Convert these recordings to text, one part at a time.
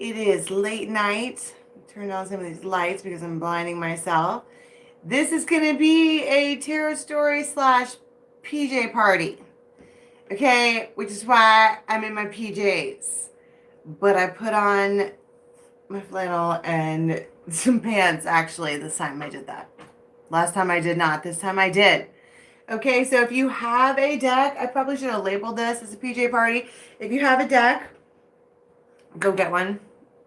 It is late night. Turn on some of these lights because I'm blinding myself. This is going to be a tarot story slash PJ party. Okay, which is why I'm in my PJs. But I put on my flannel and some pants actually this time I did that. Last time I did not. This time I did. Okay, so if you have a deck, I probably should have labeled this as a PJ party. If you have a deck, go get one.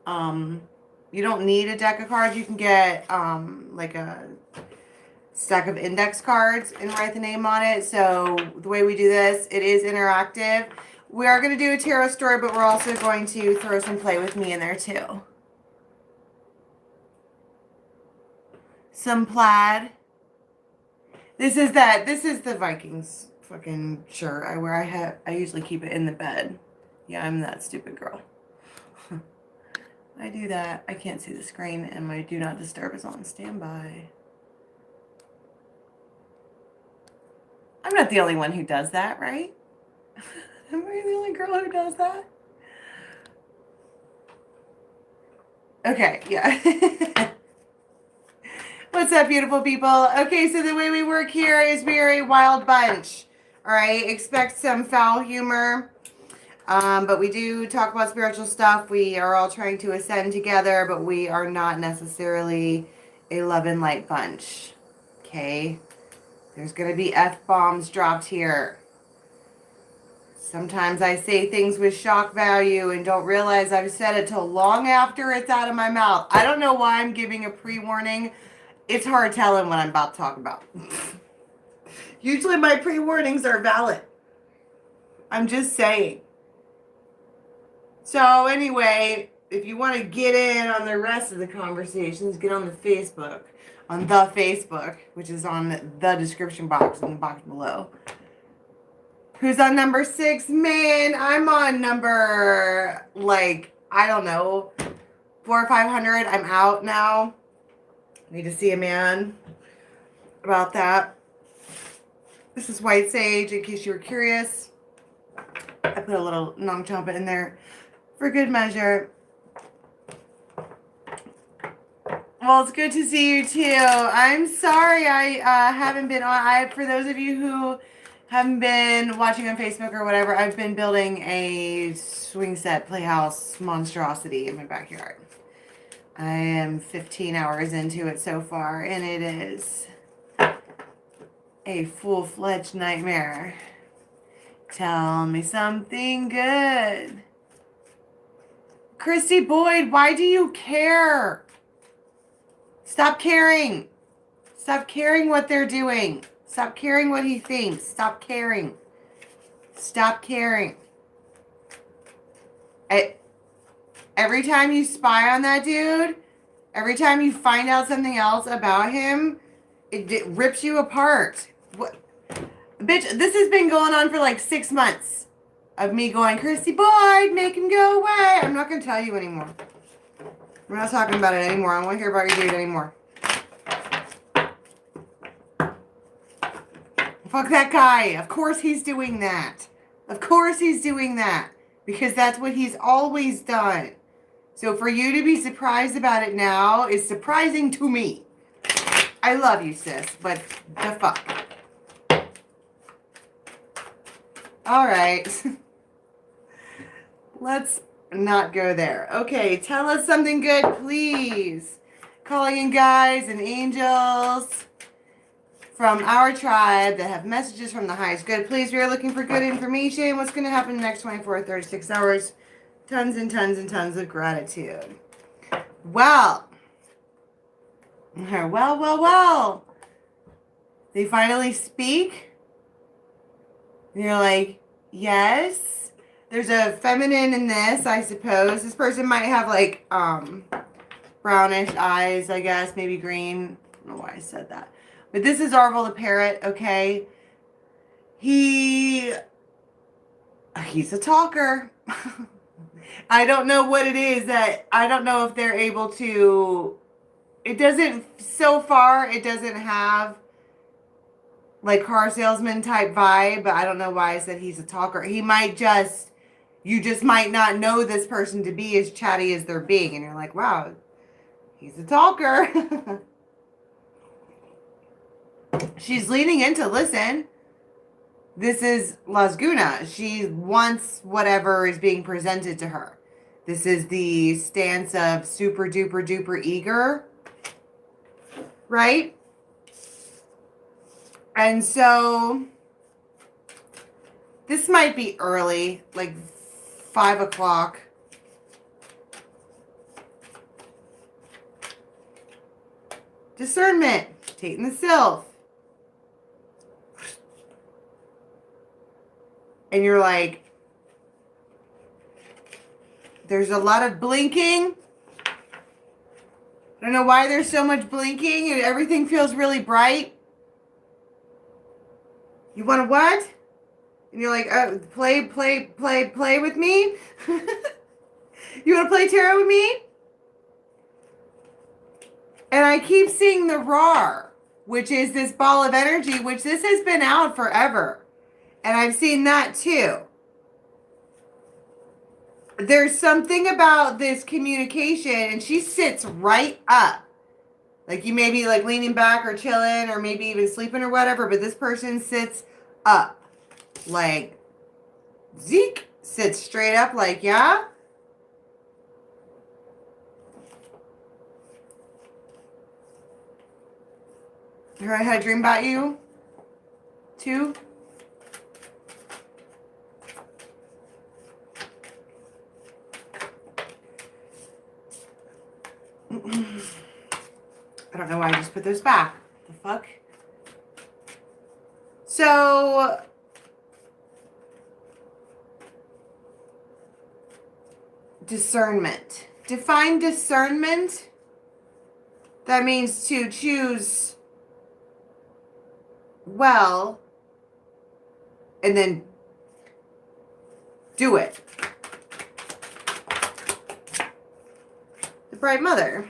You don't need a deck of cards. You can get like a stack of index cards and write the name on it. So the way we do this, it is interactive. We are going to do a tarot story, but we're also going to throw some play with me in there too. Some plaid. This is the Vikings fucking shirt I wear. I usually keep it in the bed. Yeah, I'm that stupid girl. I do that. I can't see the screen and my do not disturb is on standby. I'm not the only one who does that, right? Am I the only girl who does that? Okay, yeah. What's up, beautiful people? Okay, so the way we work here is we are a wild bunch. All right, expect some foul humor. But we do talk about spiritual stuff. We are all trying to ascend together, but we are not necessarily a love and light bunch. Okay? There's going to be F-bombs dropped here. Sometimes I say things with shock value and don't realize I've said it till long after it's out of my mouth. I don't know why I'm giving a pre-warning. It's hard telling what I'm about to talk about. Usually my pre-warnings are valid. I'm just saying. So anyway, if you want to get in on the rest of the conversations, get on the Facebook. On the Facebook, which is on the description box in the box below. Who's on number 6? Man, I'm on number, I don't know, 400 or 500. I'm out now. Need to see a man about that. This is White Sage, in case you were curious. I put a little Nong Champa in there for good measure. Well, it's good to see you too. I'm sorry I haven't been on. For those of you who haven't been watching on Facebook or whatever, I've been building a swing set playhouse monstrosity in my backyard. I am 15 hours into it so far, and it is a full-fledged nightmare. Tell me something good. Christy Boyd, why do you care? Stop caring. Stop caring what they're doing. Stop caring what he thinks. Stop caring. Stop caring. Every time you spy on that dude, every time you find out something else about him, it rips you apart. What? Bitch, this has been going on for like 6 months of me going, Christy Boyd, make him go away. I'm not going to tell you anymore. We're not talking about it anymore. I don't want to hear about your dude anymore. Fuck that guy. Of course he's doing that. Of course he's doing that. Because that's what he's always done. So for you to be surprised about it now is surprising to me. I love you, sis, but the fuck. All right. Let's not go there. Okay, tell us something good, please. Calling in guides and angels from our tribe that have messages from the highest good. Please, we are looking for good information. What's going to happen in the next 24 or 36 hours? Tons and tons and tons of gratitude. Well. Well. They finally speak. And you're like, yes. There's a feminine in this, I suppose. This person might have like brownish eyes, I guess. Maybe green. I don't know why I said that. But this is Orville the Parrot, okay? He's a talker. I don't know what it is that, I don't know if they're able to, it doesn't, so far, it doesn't have like car salesman type vibe, but I don't know why I said he's a talker. He might just You just might not know this person to be as chatty as they're being. And you're like, wow, he's a talker. She's leaning in to listen. This is Las Guna. She wants whatever is being presented to her. This is the stance of super duper duper eager, right? And so this might be early, like 5 o'clock. Discernment, taking the sylph. And you're like, there's a lot of blinking. I don't know why there's so much blinking and everything feels really bright. You want to what? And you're like, oh, play with me? You want to play tarot with me? And I keep seeing the roar, which is this ball of energy, which this has been out forever. And I've seen that too. There's something about this communication, and she sits right up. Like you may be like leaning back or chilling or maybe even sleeping or whatever, but this person sits up. Like, Zeke sits straight up like, yeah? I had a dream about you, too. I don't know why I just put those back. The fuck? So, discernment. Define discernment. That means to choose well and then do it. The Bright Mother.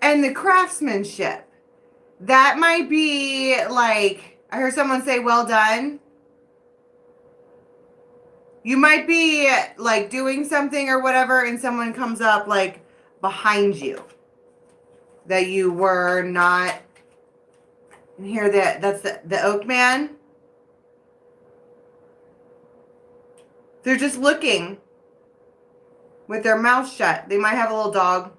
And the craftsmanship. That might be like, I heard someone say, well done. You might be like doing something or whatever and someone comes up like behind you that you were not. And here that's the Oak Man. They're just looking with their mouth shut. They might have a little dog.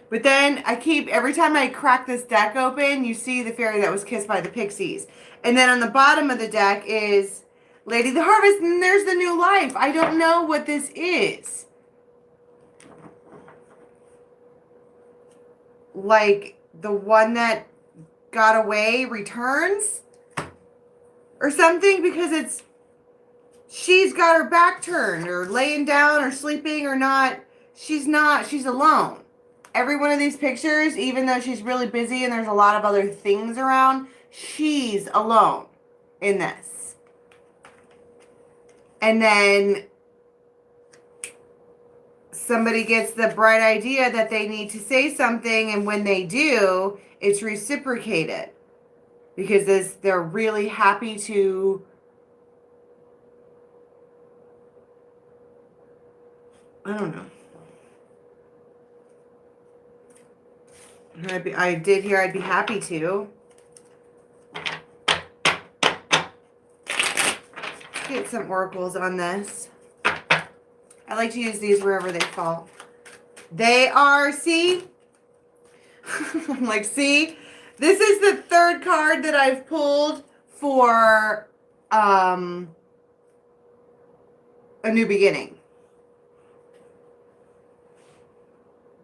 But then every time I crack this deck open, you see the fairy that was kissed by the pixies. And then on the bottom of the deck is Lady of the Harvest, and there's the new life. I don't know what this is. Like the one that got away returns? Or something, because she's got her back turned or laying down or sleeping or not. She's alone. Every one of these pictures, even though she's really busy and there's a lot of other things around, she's alone in this. And then somebody gets the bright idea that they need to say something, and when they do, it's reciprocated. Because they're really happy to I don't know. I did hear I'd be happy to. Get some oracles on this. I like to use these wherever they fall. They are, see? I'm like, see? This is the third card that I've pulled for a new beginning.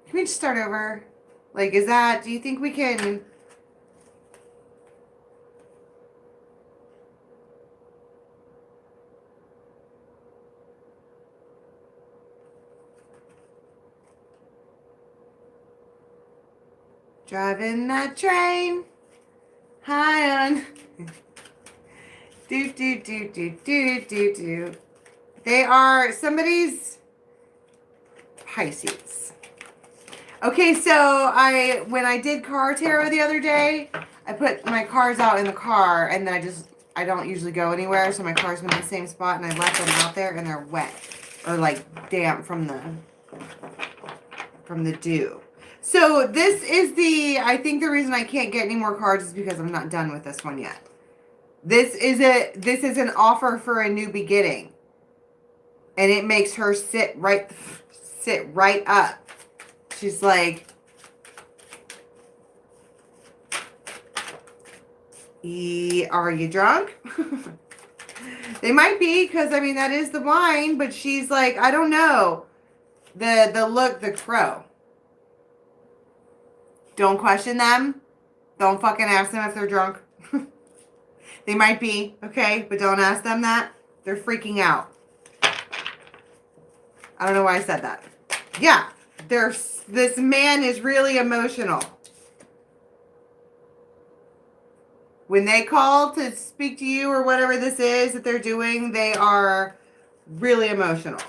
Can we just start over? Like, do you think we can... Driving that train high on... do. They are somebody's Pisces. Okay, so when I did car tarot the other day, I put my cards out in the car, and then I don't usually go anywhere, so my car's been in the same spot, and I left them out there, and they're wet or like damp from the dew. So this is I think the reason I can't get any more cards is because I'm not done with this one yet. This is an offer for a new beginning, and it makes her sit right up. She's like, are you drunk? They might be, because I mean that is the wine, but she's like, I don't know. The crow. Don't question them. Don't fucking ask them if they're drunk. They might be, okay, but don't ask them that. They're freaking out. I don't know why I said that. Yeah, this man is really emotional. When they call to speak to you or whatever this is that they're doing, they are really emotional.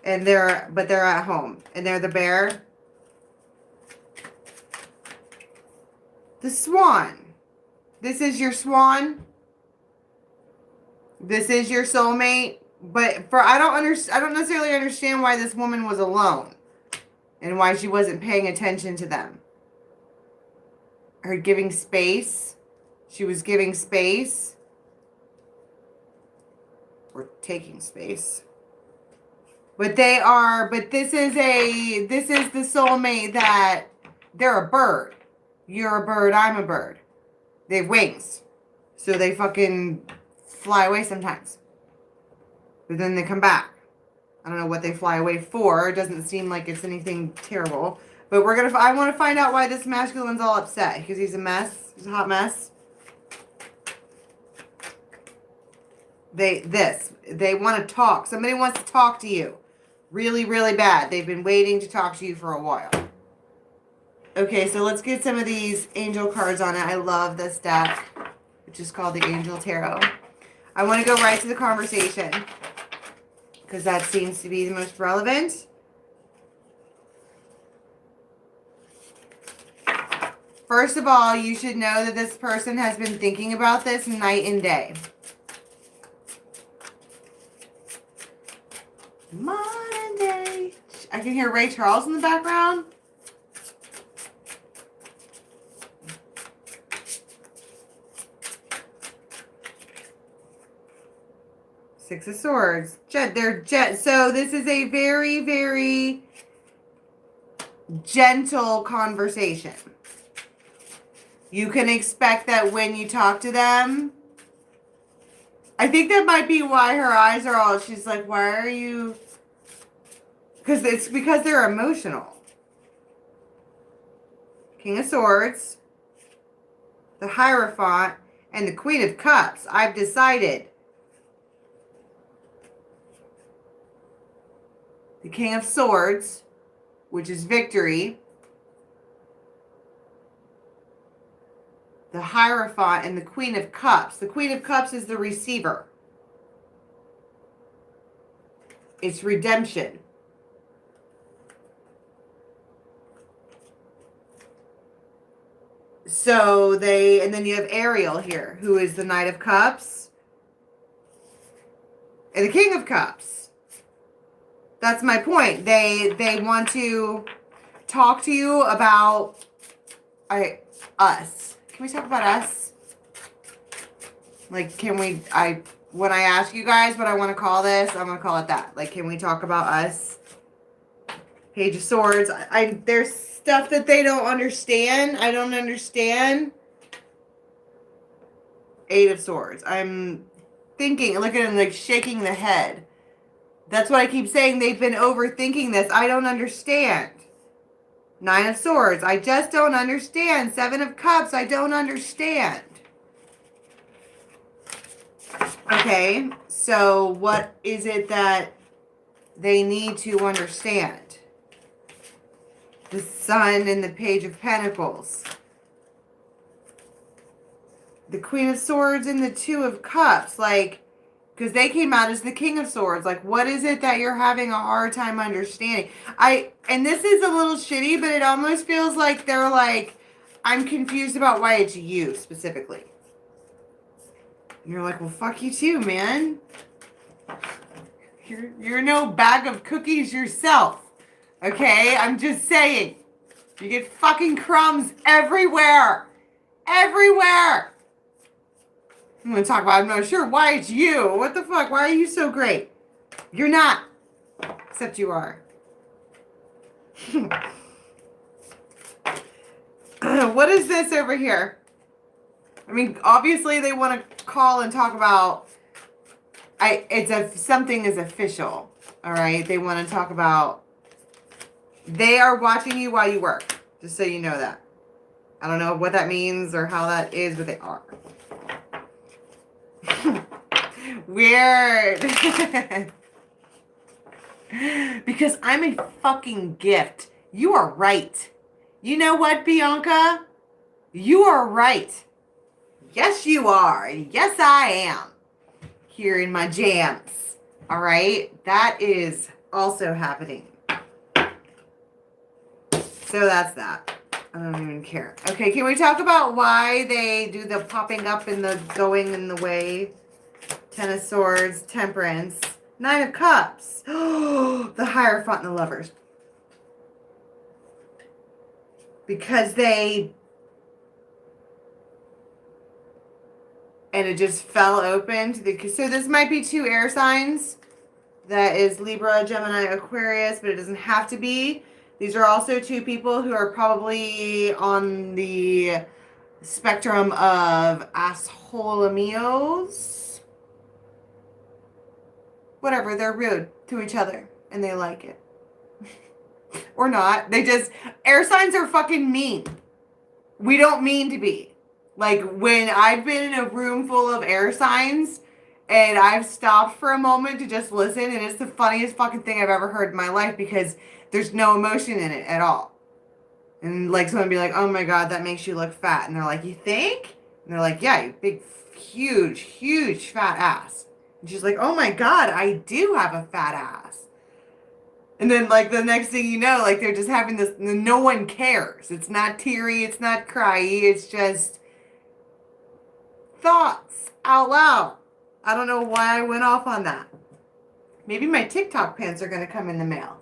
And they're at home. And they're the bear. The swan. This is your swan. This is your soulmate. But I don't necessarily understand why this woman was alone. And why she wasn't paying attention to them. Her giving space. She was giving space. Or taking space. But this is the soulmate that they're a bird. You're a bird, I'm a bird. They have wings. So they fucking fly away sometimes. But then they come back. I don't know what they fly away for. It doesn't seem like it's anything terrible. But I want to find out why this masculine's all upset. Because he's a mess. He's a hot mess. They want to talk. Somebody wants to talk to you. Really, really bad. They've been waiting to talk to you for a while. Okay, so let's get some of these angel cards on it. I love this deck, which is called the Angel Tarot. I want to go right to the conversation, because that seems to be the most relevant. First of all, you should know that this person has been thinking about this night and day. Modern day. I can hear Ray Charles in the background. Six of Swords. So this is a very, very gentle conversation. You can expect that when you talk to them. I think that might be why her eyes are all, she's like, why are you? Because they're emotional. King of Swords. The Hierophant. And the Queen of Cups. I've decided. The King of Swords, which is victory. The Hierophant and the Queen of Cups. The Queen of Cups is the receiver. It's redemption. And then you have Ariel here, who is the Knight of Cups. And the King of Cups. That's my point. They want to talk to you about us. Can we talk about us? Like, when I ask you guys what I want to call this, I'm going to call it that. Like, can we talk about us? Page of Swords. There's stuff that they don't understand. I don't understand. Eight of Swords. I'm thinking, look at him like shaking the head. That's what I keep saying. They've been overthinking this. I don't understand. Nine of Swords. I just don't understand. Seven of Cups. I don't understand. Okay. So what is it that they need to understand? The Sun and the Page of Pentacles. The Queen of Swords and the Two of Cups. Like, Because they came out as the King of Swords. Like, what is it that you're having a hard time understanding? And this is a little shitty, but it almost feels like they're like, I'm confused about why it's you specifically. And you're like, well, fuck you too, man. You're no bag of cookies yourself. Okay? I'm just saying. You get fucking crumbs everywhere. Everywhere. I'm going to talk about, I'm not sure why it's you. What the fuck? Why are you so great? You're not. Except you are. What is this over here? I mean, obviously they want to call and talk about, something is official. All right? They want to talk about, they are watching you while you work. Just so you know that. I don't know what that means or how that is, but they are. Weird. Because I'm a fucking gift. You are right. You know what, Bianca? You are right. Yes, you are. Yes, I am. Here in my jams. All right? That is also happening. So that's that. I don't even care. Okay, can we talk about why they do the popping up and the going in the way? Ten of Swords, Temperance, Nine of Cups. Oh, the Hierophant and the Lovers. Because they... And it just fell open. So this might be two air signs. That is Libra, Gemini, Aquarius, but it doesn't have to be. These are also two people who are probably on the spectrum of asshole-amios. Whatever, they're rude to each other, and they like it. Or not. They just... Air signs are fucking mean. We don't mean to be. Like, when I've been in a room full of air signs, and I've stopped for a moment to just listen, and it's the funniest fucking thing I've ever heard in my life, because there's no emotion in it at all. And, like, someone be like, oh my god, that makes you look fat. And they're like, you think? And they're like, yeah, you big, huge, huge fat ass. And she's like, oh my god, I do have a fat ass. And then, like, the next thing you know, like, they're just having this, no one cares. It's not teary, it's not cryy, it's just thoughts out loud. I don't know why I went off on that. Maybe my TikTok pants are going to come in the mail.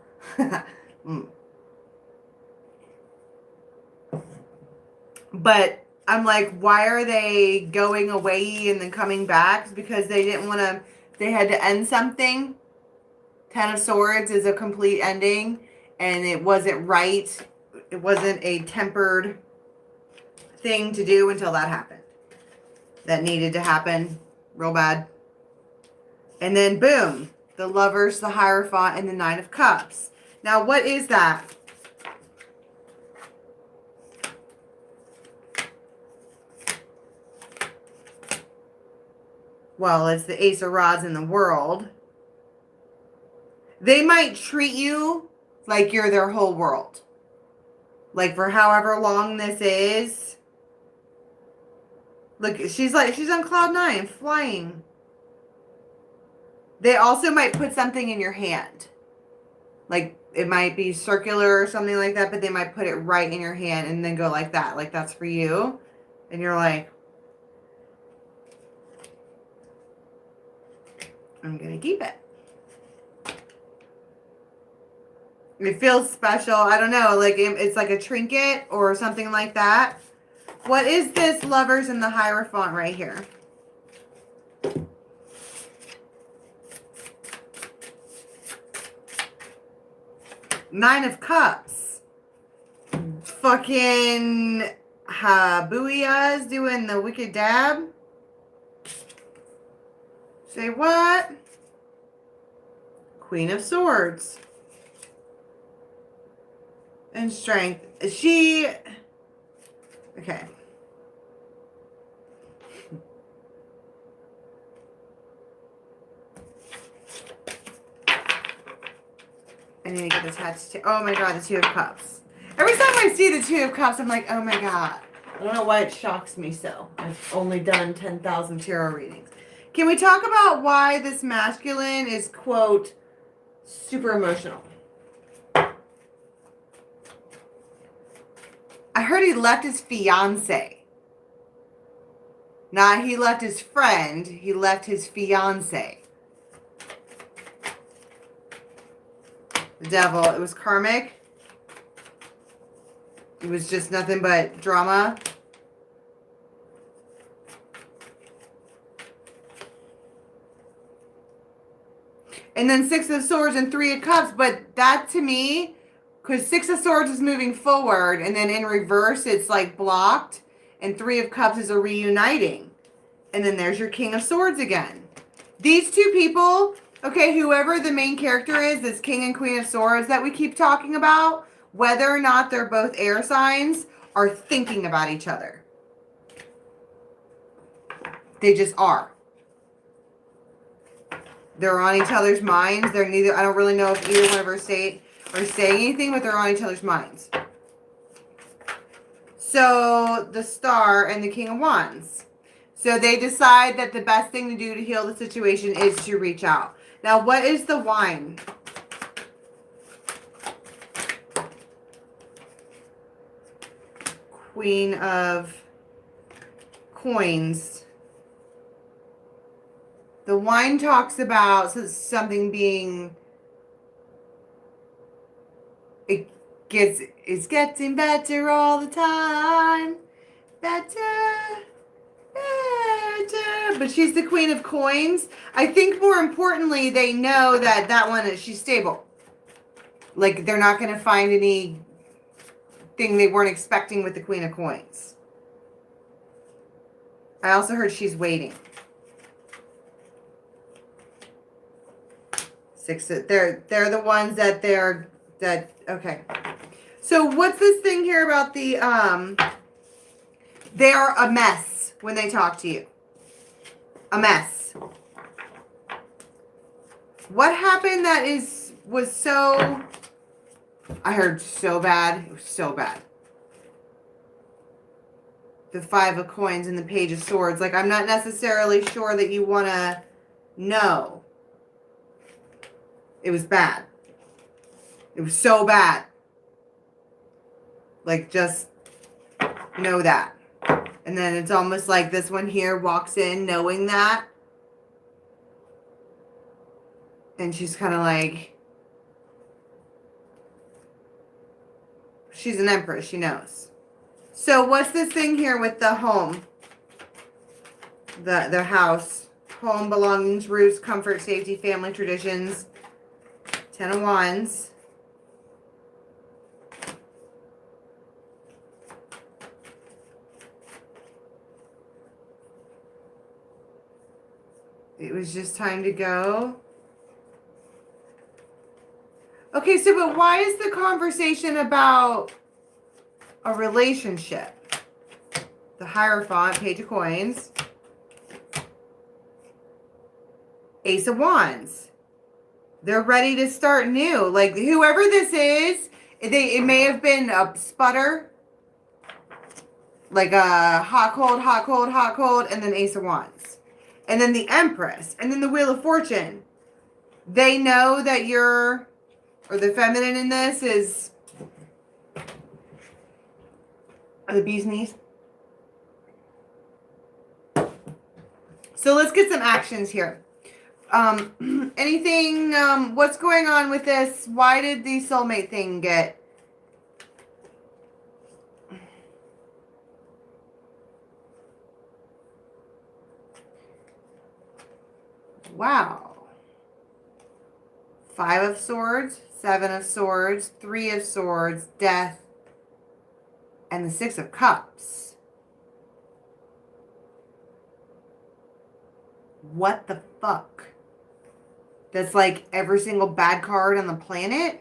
But I'm like, why are they going away and then coming back? It's because they didn't want to, they had to end something. Ten of Swords is a complete ending, and it wasn't right. It wasn't a tempered thing to do until that happened. That needed to happen real bad. And then boom, the Lovers, the Hierophant, and the Nine of Cups. Now, what is that? Well, it's the Ace of Rods in the world. They might treat you like you're their whole world. Like, for however long this is. Look, she's on cloud 9, flying. They also might put something in your hand. Like, it might be circular or something like that, but they might put it right in your hand and then go like that. Like, that's for you. And you're like, I'm going to keep it. It feels special. I don't know. Like, it's like a trinket or something like that. What is this Lovers and the Hierophant right here? Nine of Cups. Fucking Booyah's doing the wicked dab. Say what? Queen of Swords. And Strength. She... Okay. I need to get this hatched too. Oh my god, the Two of Cups. Every time I see the Two of Cups, I'm like, oh my god. I don't know why it shocks me so. I've only done 10,000 tarot readings. Can we talk about why this masculine is, quote, super emotional? I heard he left his fiance. Not he left his friend, he left his fiance. The devil, it was karmic. It was just nothing but drama. And then 6 of Swords and 3 of Cups. But that to me, because 6 of Swords is moving forward, and then in reverse, it's like blocked. And 3 of Cups is a reuniting. And then there's your King of Swords again. These two people, okay, whoever the main character is, this King and Queen of Swords that we keep talking about, whether or not they're both air signs, are thinking about each other. They just are. They're on each other's minds. They're neither, I don't really know if either one of them are saying anything, but they're on each other's minds. So the Star and the King of Wands. So they decide that the best thing to do to heal the situation is to reach out. Now, what is the wine? Queen of Coins. The wine talks about something being, it's getting better all the time. Better. But she's the Queen of Coins. I think more importantly, they know that one, she's stable. Like, they're not going to find anything they weren't expecting with the Queen of Coins. I also heard she's waiting. They're the ones that okay. So what's this thing here about the, they're a mess when they talk to you. A mess. What happened that was so, I heard so bad. It was so bad. The 5 of Coins and the Page of Swords. Like, I'm not necessarily sure that you want to know. It was bad. It was so bad. Like, just know that. And then it's almost like this one here walks in knowing that. And she's kind of like, she's an empress. She knows. So what's this thing here with the home? The house. Home, belongings, roots, comfort, safety, family, traditions. 10 of Wands. It was just time to go. Okay, so but why is the conversation about a relationship? The Hierophant, Page of Coins. Ace of Wands. They're ready to start new. Like, whoever this is, it may have been a sputter. Like a hot, cold, hot, cold, hot, cold, and then Ace of Wands. And then the Empress. And then the Wheel of Fortune. They know that you're, or the feminine in this is, the bee's knees. So let's get some actions here. Anything, what's going on with this? Why did the soulmate thing get? Wow. 5 of Swords, 7 of Swords, 3 of Swords, Death, and the 6 of Cups. What the fuck? That's like every single bad card on the planet.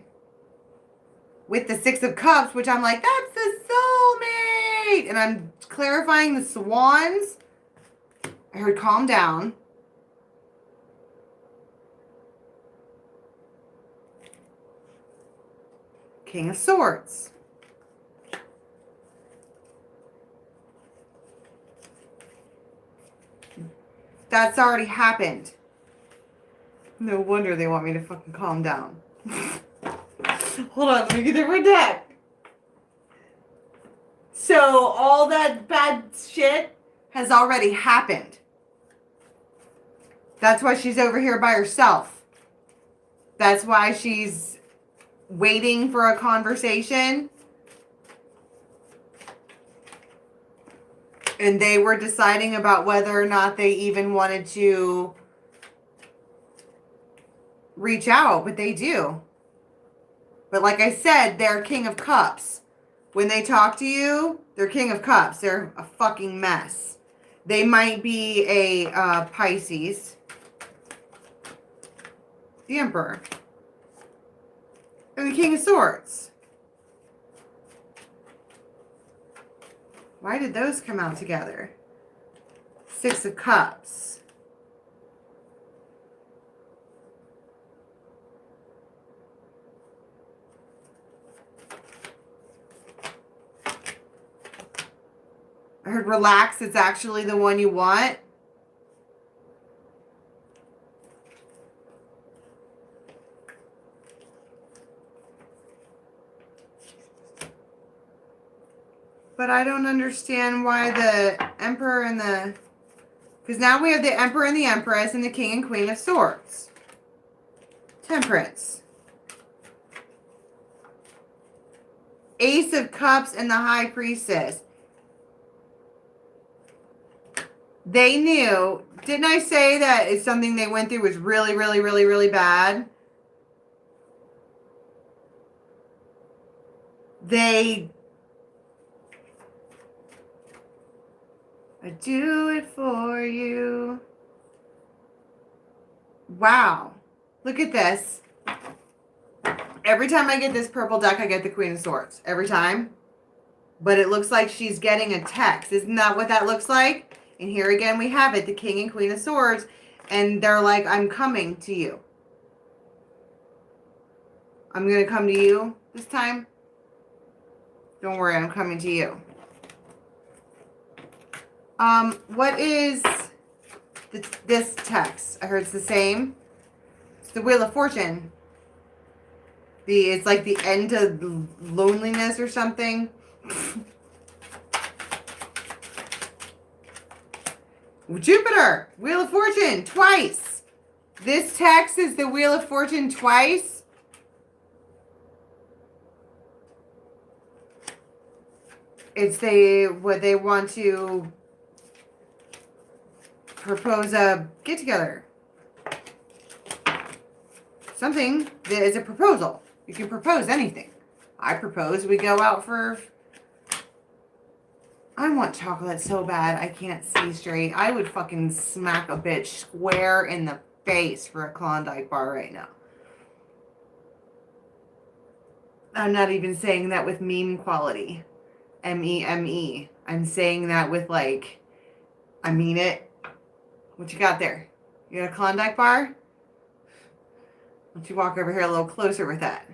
With the 6 of Cups, which I'm like, that's the soulmate. And I'm clarifying the Swans. I heard calm down. King of Swords. That's already happened. No wonder they want me to fucking calm down. Hold on, let me get a different deck. So all that bad shit has already happened. That's why she's over here by herself. That's why she's waiting for a conversation. And they were deciding about whether or not they even wanted to reach out, but they do. But like I said, they're King of Cups. When they talk to you, they're King of Cups. They're a fucking mess. They might be a Pisces. The Emperor. And the King of Swords. Why did those come out together? Six of Cups. I heard relax. It's actually the one you want. But I don't understand why the Emperor and the... Because now we have the Emperor and the Empress and the King and Queen of Swords. Temperance. Ace of Cups and the High Priestess. They knew... Didn't I say that it's something they went through was really, really, really, really bad? They... I do it for you. Wow. Look at this. Every time I get this purple deck, I get the Queen of Swords. Every time. But it looks like she's getting a text. Isn't that what that looks like? And here again we have it. The King and Queen of Swords. And they're like, I'm coming to you. I'm going to come to you this time. Don't worry, I'm coming to you. What is this text? I heard it's the same. It's the Wheel of Fortune. It's like the end of loneliness or something. Jupiter, Wheel of Fortune, twice. This text is the Wheel of Fortune twice. It's what they want to propose a get-together. Something that is a proposal. You can propose anything. I propose we go out for... I want chocolate so bad I can't see straight. I would fucking smack a bitch square in the face for a Klondike bar right now. I'm not even saying that with meme quality. M-E-M-E. I'm saying that with like, I mean it. What you got there? You got a Klondike bar? Why don't you walk over here a little closer with that?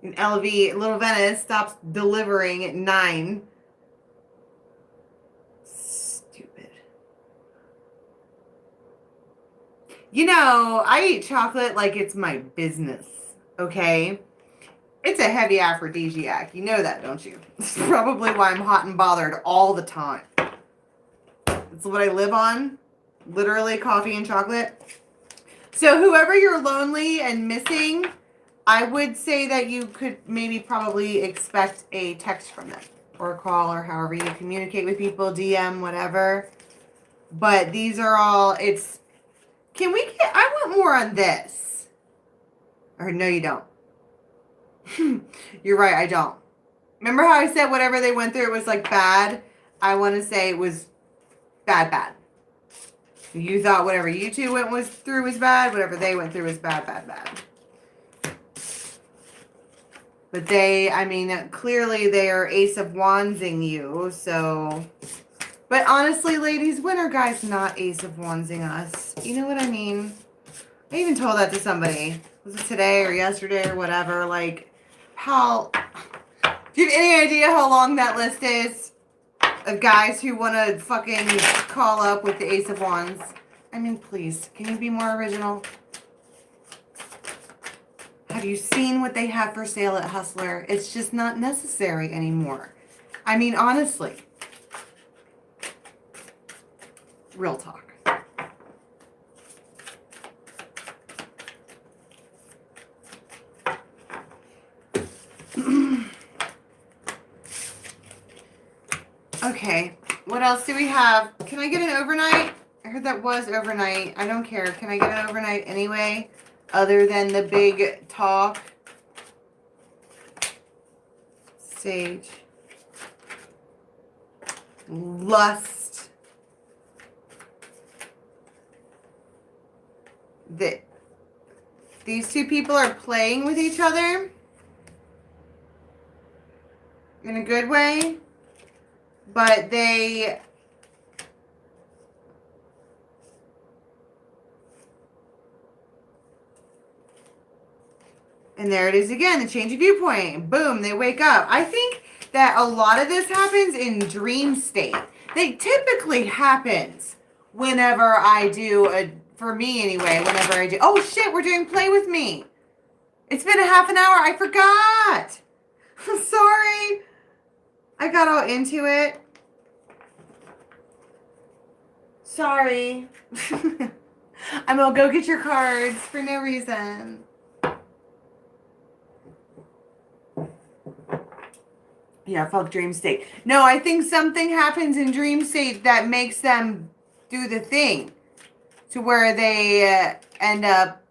And LV, Little Venice, stops delivering at 9. Stupid. You know, I eat chocolate like it's my business, okay? It's a heavy aphrodisiac. You know that, don't you? It's probably why I'm hot and bothered all the time. It's what I live on. Literally coffee and chocolate. So whoever you're lonely and missing, I would say that you could maybe probably expect a text from them. Or a call, or however you communicate with people, DM, whatever. But these are all, can we get, I want more on this. Or no, you don't. You're right, I don't. Remember how I said whatever they went through, it was like bad? I want to say it was bad. You thought whatever you two went through was bad, whatever they went through was bad. But clearly they are Ace of Wandsing you, so... But honestly, ladies, when are guys not Ace of Wandsing us? You know what I mean? I even told that to somebody. Was it today or yesterday or whatever? Like, how, do you have any idea how long that list is of guys who want to fucking call up with the Ace of Wands? I mean, please, can you be more original? Have you seen what they have for sale at Hustler? It's just not necessary anymore. I mean, honestly. Real talk. Okay, what else do we have? Can I get an overnight? I heard that was overnight. I don't care. Can I get an overnight anyway? Other than the big talk. Sage. Lust. These two people are playing with each other in a good way, but they and there it is again, the change of viewpoint. Boom, they wake up. I think that a lot of this happens in dream state. They typically happens whenever I do for me anyway, whenever I do. Oh shit, we're doing play with me. It's been a half an hour. I forgot. I'm sorry. I got all into it. Sorry. I'm gonna go get your cards for no reason. Yeah, fuck dream state. No, I think something happens in dream state that makes them do the thing to where they end up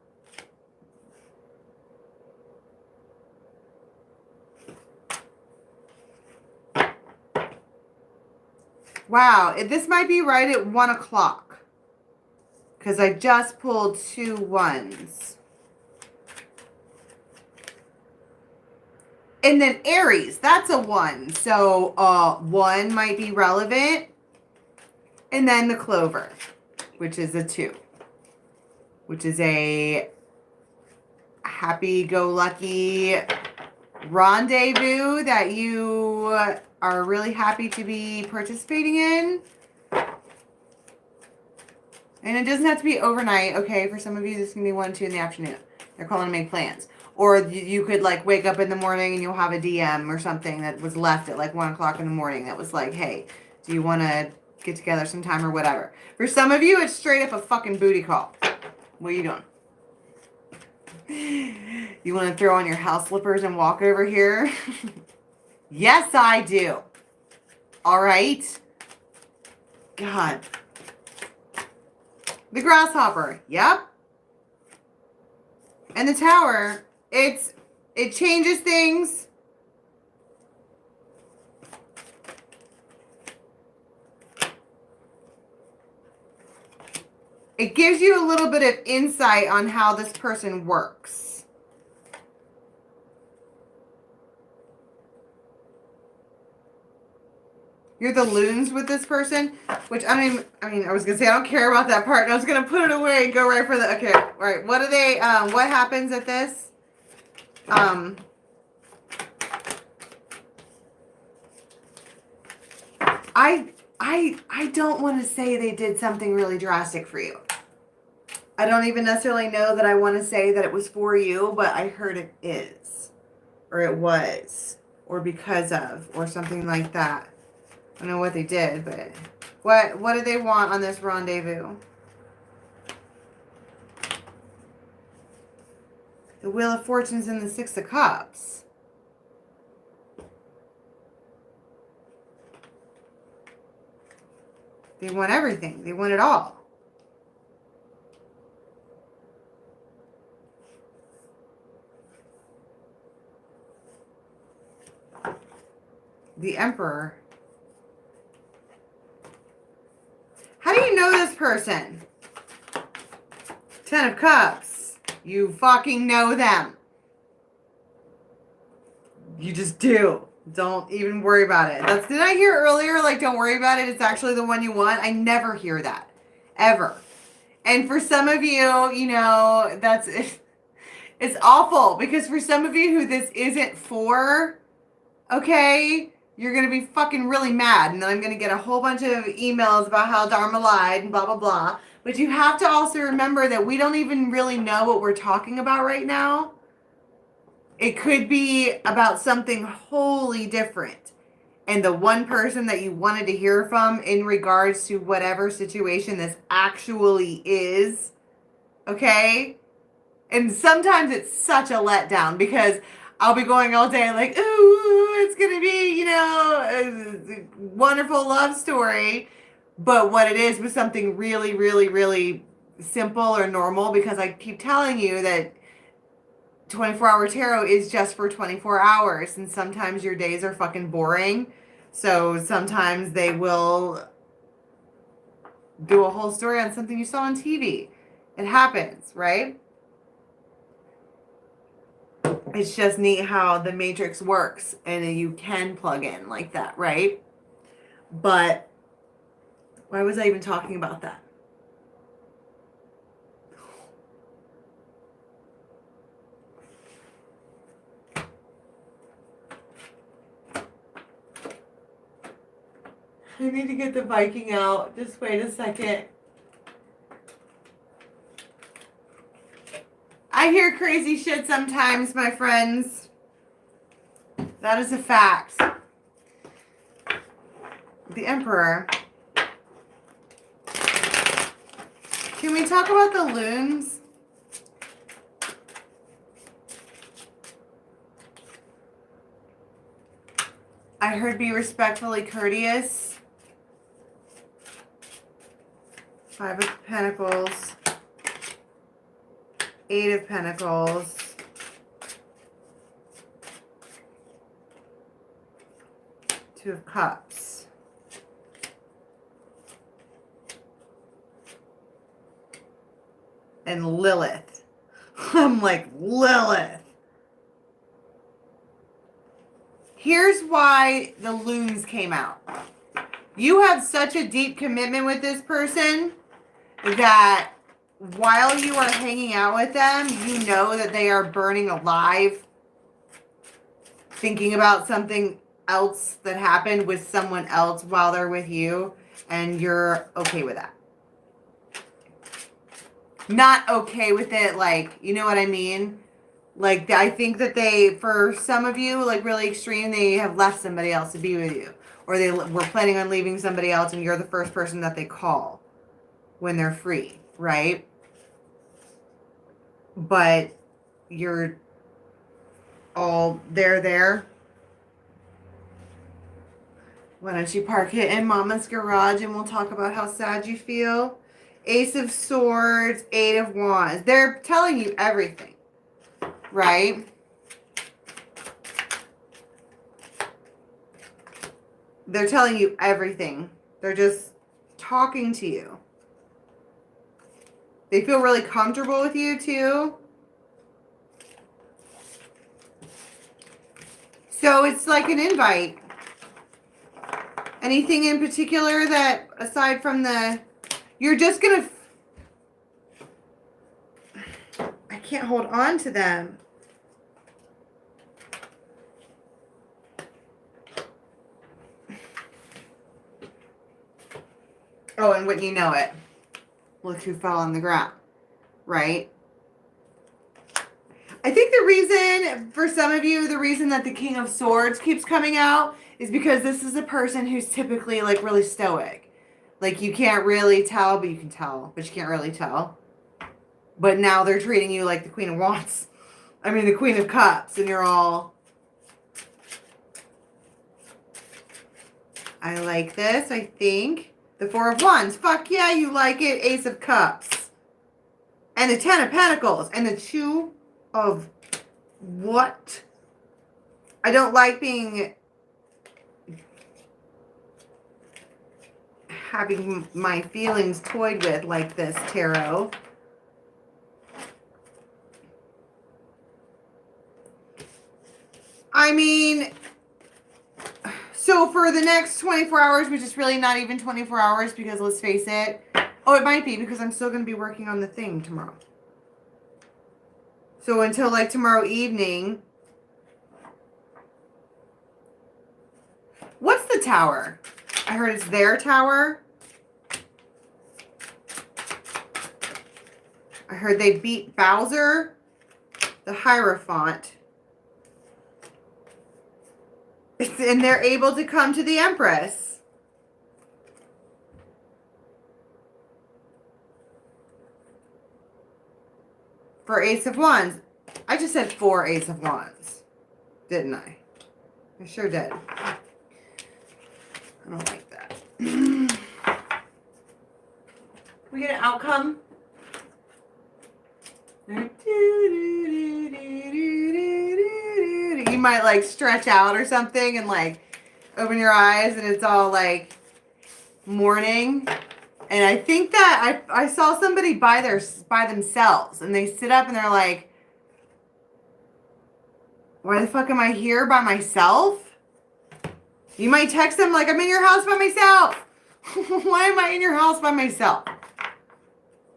wow, this might be right at 1 o'clock because I just pulled 2 ones. And then Aries, that's a 1. So 1 might be relevant. And then the Clover, which is a 2. Which is a happy-go-lucky rendezvous that you are really happy to be participating in. And it doesn't have to be overnight. Okay, for some of you, this can be 1, 2 in the afternoon. They're calling to make plans. Or you could like wake up in the morning and you'll have a DM or something that was left at like 1 o'clock in the morning that was like, hey, do you want to get together sometime or whatever. For some of you, it's straight up a fucking booty call. What are you doing? You want to throw on your house slippers and walk over here? Yes, I do. All right. God. The grasshopper. Yep. And the tower. It changes things. It gives you a little bit of insight on how this person works. You're the loons with this person, which I was going to say, I don't care about that part. And I was going to put it away and go right for the, okay, all right. What do they, what happens at this? I don't want to say they did something really drastic for you. I don't even necessarily know that I want to say that it was for you, but I heard it is, or it was, or because of, or something like that. I don't know what they did, but what do they want on this rendezvous? The Wheel of Fortune's in the Six of Cups. They want everything. They want it all. The Emperor. How do you know this person? 10 of Cups. You fucking know them. You just do. Don't even worry about it. Did I hear earlier, like, don't worry about it. It's actually the one you want. I never hear that. Ever. And for some of you, you know, It's awful because for some of you who this isn't for, okay, you're going to be fucking really mad. And then I'm going to get a whole bunch of emails about how Dharma lied and blah, blah, blah. But you have to also remember that we don't even really know what we're talking about right now. It could be about something wholly different. And the one person that you wanted to hear from in regards to whatever situation this actually is, okay? And sometimes it's such a letdown because I'll be going all day like, ooh, it's going to be, you know, a wonderful love story. But what it is was something really, really, really simple or normal, because I keep telling you that 24-hour tarot is just for 24 hours. And sometimes your days are fucking boring. So sometimes they will do a whole story on something you saw on TV. It happens, right? It's just neat how the matrix works and you can plug in like that, right? But why was I even talking about that? I need to get the Viking out. Just wait a second. I hear crazy shit sometimes, my friends. That is a fact. The Emperor. Can we talk about the loons? I heard be respectfully courteous. 5 of Pentacles. 8 of Pentacles. Two of Cups. And Lilith. I'm like, Lilith. Here's why the loons came out. You have such a deep commitment with this person that while you are hanging out with them, you know that they are burning alive, thinking about something else that happened with someone else while they're with you, and you're okay with that. Not okay with it, like, you know what I mean? Like, I think that they, for some of you, like really extreme, they have left somebody else to be with you. Or they were planning on leaving somebody else and you're the first person that they call when they're free, right? But you're all there. Why don't you park it in Mama's garage and we'll talk about how sad you feel? Ace of Swords, 8 of Wands. They're telling you everything, right? They're telling you everything. They're just talking to you. They feel really comfortable with you too. So it's like an invite. Anything in particular that, aside from the, you're just going to, I can't hold on to them. Oh, and wouldn't you know it, look who fell on the ground, right? I think the reason, for some of you, the reason that the King of Swords keeps coming out is because this is a person who's typically like really stoic. Like you can't really tell, but you can tell, but you can't really tell. But now they're treating you like the Queen of Wands. I mean, the Queen of Cups, and you're all, I like this, I think. The 4 of Wands. Fuck yeah, you like it. Ace of Cups. And the 10 of Pentacles. And the 2 of what? I don't like having my feelings toyed with like this, tarot. I mean, so for the next 24 hours, which is really not even 24 hours because let's face it. Oh, it might be because I'm still going to be working on the thing tomorrow. So until like tomorrow evening. What's the tower? I heard it's their tower. I heard they beat Bowser, the Hierophant. And they're able to come to the Empress. For Ace of Wands. I just said for Ace of Wands. Didn't I? I sure did. I don't like that. We get an outcome. You might like stretch out or something and like open your eyes and it's all like morning. And I think that I saw somebody by themselves and they sit up and they're like, why the fuck am I here by myself? You might text them like, I'm in your house by myself. Why am I in your house by myself?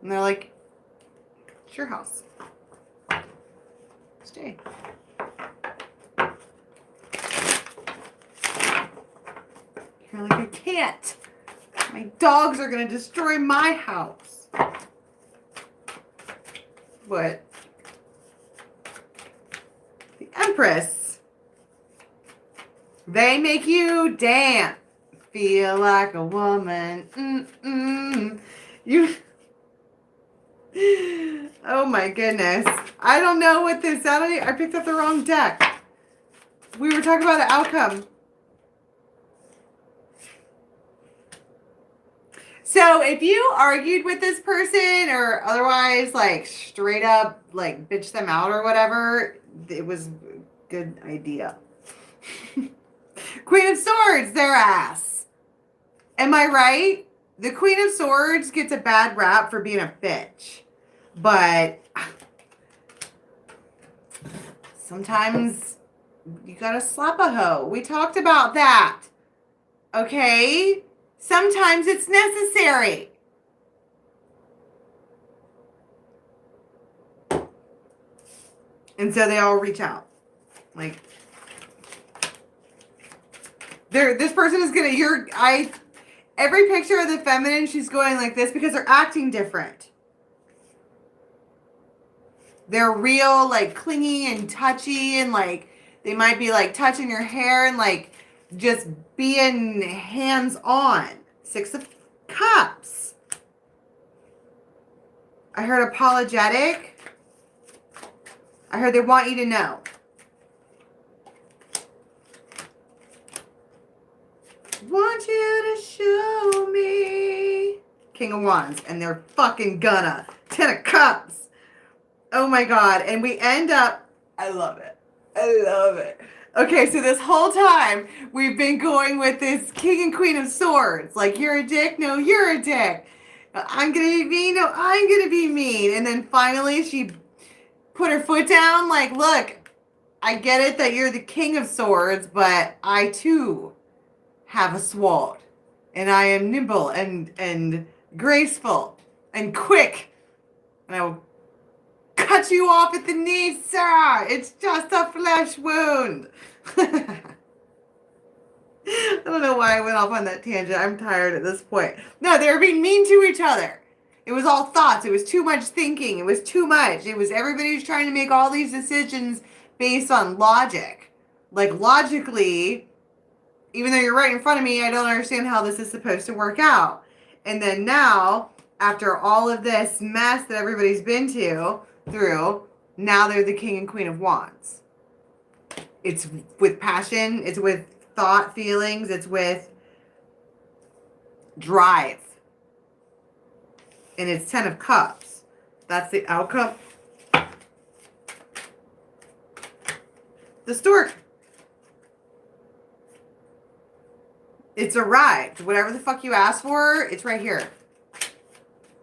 And they're like, it's your house. Stay. You're like, I can't. My dogs are going to destroy my house. But the Empress, they make you dance. Feel like a woman. You... Oh my goodness. I don't know what this... I picked up the wrong deck. We were talking about the outcome. So if you argued with this person or otherwise like straight up like bitch them out or whatever, it was a good idea. Queen of Swords, their ass. Am I right? The Queen of Swords gets a bad rap for being a bitch. But sometimes you gotta slap a hoe. We talked about that. Okay? Sometimes it's necessary. And so they all reach out. Like, this person is gonna, every picture of the feminine, she's going like this because they're acting different. They're real, like, clingy and touchy, and, like, they might be, like, touching your hair and, like, just being hands-on. 6 of Cups. I heard apologetic. I heard they want you to know. Want you to show me. King of Wands. And they're fucking gonna. 10 of Cups. Oh my God. And we end up, I love it. I love it. Okay, so this whole time we've been going with this King and Queen of Swords. Like, you're a dick. No, you're a dick. I'm going to be mean. No, I'm going to be mean. And then finally she put her foot down. Like, look, I get it that you're the King of Swords, but I too have a sword. And I am nimble and graceful and quick. And I will cut you off at the knee, sir. It's just a flesh wound. I don't know why I went off on that tangent. I'm tired at this point. No, they were being mean to each other. It was all thoughts. It was too much thinking. It was too much. It was everybody was trying to make all these decisions based on logic. Like, logically, even though you're right in front of me, I don't understand how this is supposed to work out. And then now, after all of this mess that everybody's been through, now they're the King and Queen of Wands. It's with passion, it's with thought, feelings, it's with drive. And it's 10 of Cups. That's the outcome. The stork. It's arrived. Whatever the fuck you asked for, it's right here.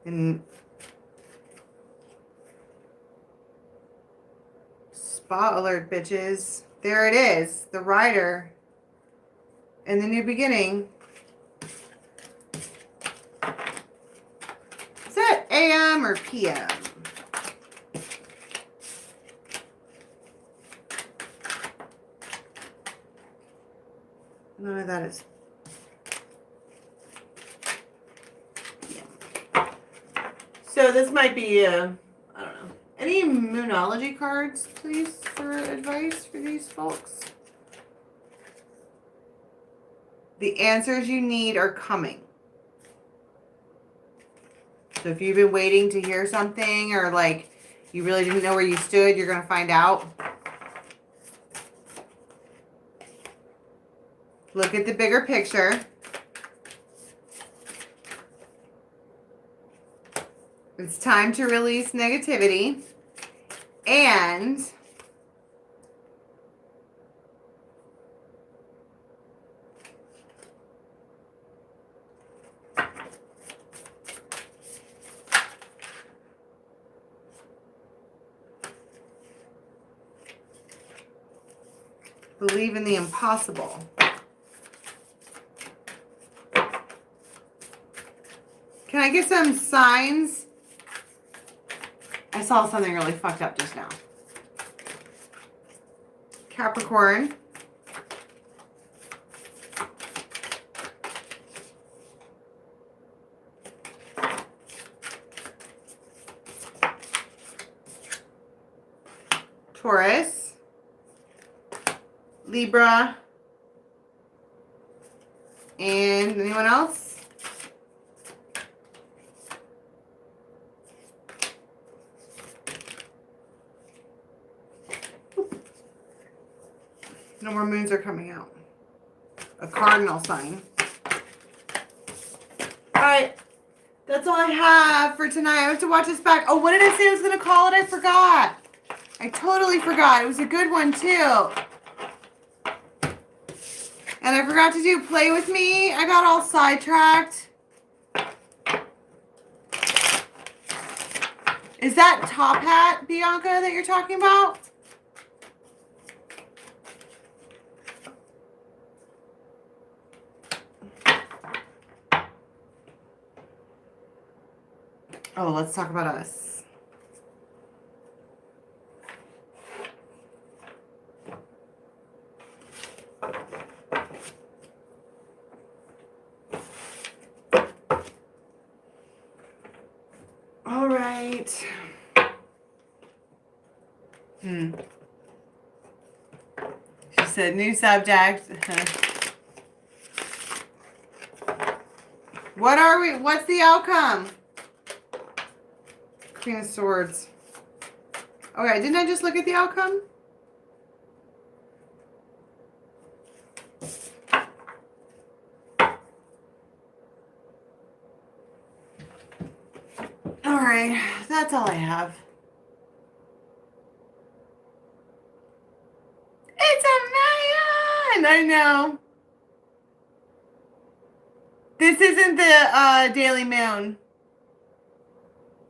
And spa alert, bitches. There it is. The rider. And the new beginning. Is that AM or PM? of that is. Yeah. So this might be, I don't know. Any Moonology cards, please, for advice for these folks? The answers you need are coming. So if you've been waiting to hear something or like you really didn't know where you stood, you're going to find out. Look at the bigger picture. It's time to release negativity. And believe in the impossible. Can I get some signs? I saw something really fucked up just now. Capricorn. Taurus. Libra. And anyone else? No more moons are coming out. A cardinal sign. Alright. That's all I have for tonight. I have to watch this back. Oh, what did I say I was going to call it? I forgot. I totally forgot. It was a good one, too. And I forgot to do Play With Me. I got all sidetracked. Is that Top Hat, Bianca, that you're talking about? Oh, let's talk about us. All right. She said new subject. What are we? What's the outcome? Queen of Swords. Okay, didn't I just look at the outcome? All right, that's all I have. It's a man! I know. This isn't the Daily Moon.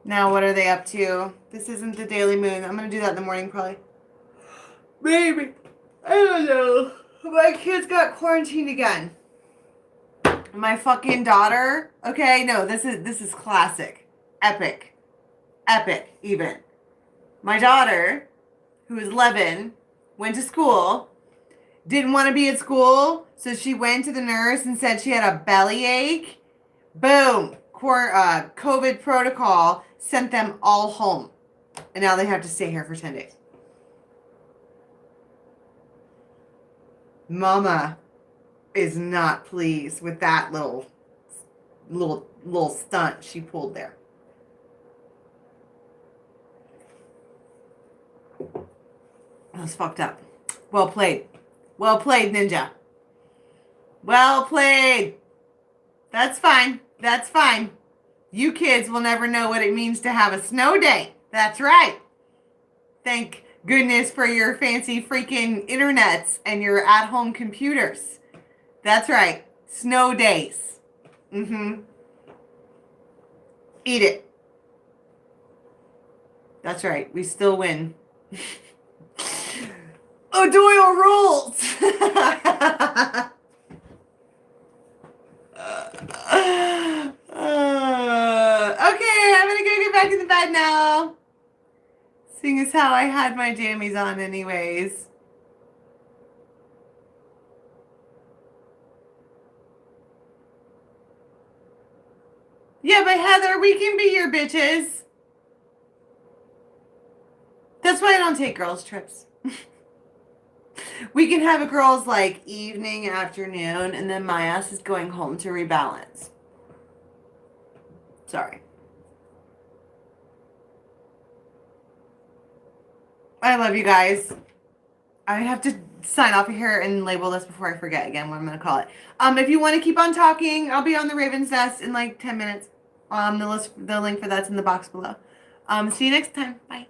Now, what are they up to? This isn't the Daily Moon. I'm going to do that in the morning, probably. Maybe. I don't know. My kids got quarantined again. My fucking daughter. Okay, no, this is classic. Epic. Epic, even. My daughter, who is 11, went to school. Didn't want to be at school, so she went to the nurse and said she had a bellyache. Boom. COVID protocol sent them all home. And now they have to stay here for 10 days. Mama is not pleased with that little stunt she pulled there. That was fucked up. Well played. Well played, Ninja. Well played. That's fine. That's fine. You kids will never know what it means to have a snow day. That's right. Thank goodness for your fancy freaking internets and your at-home computers. That's right. Snow days. Eat it. That's right. We still win. O'Doyle rules. Okay, I'm gonna go get back in the bed now. Seeing as how I had my jammies on anyways. Yeah, but Heather, we can be your bitches. That's why I don't take girls' trips. We can have a girls' like evening, afternoon, and then my ass is going home to rebalance. Sorry. I love you guys. I have to sign off here and label this before I forget again what I'm going to call it. If you want to keep on talking, I'll be on the Raven's Nest in like 10 minutes. The link for that's in the box below. See you next time. Bye.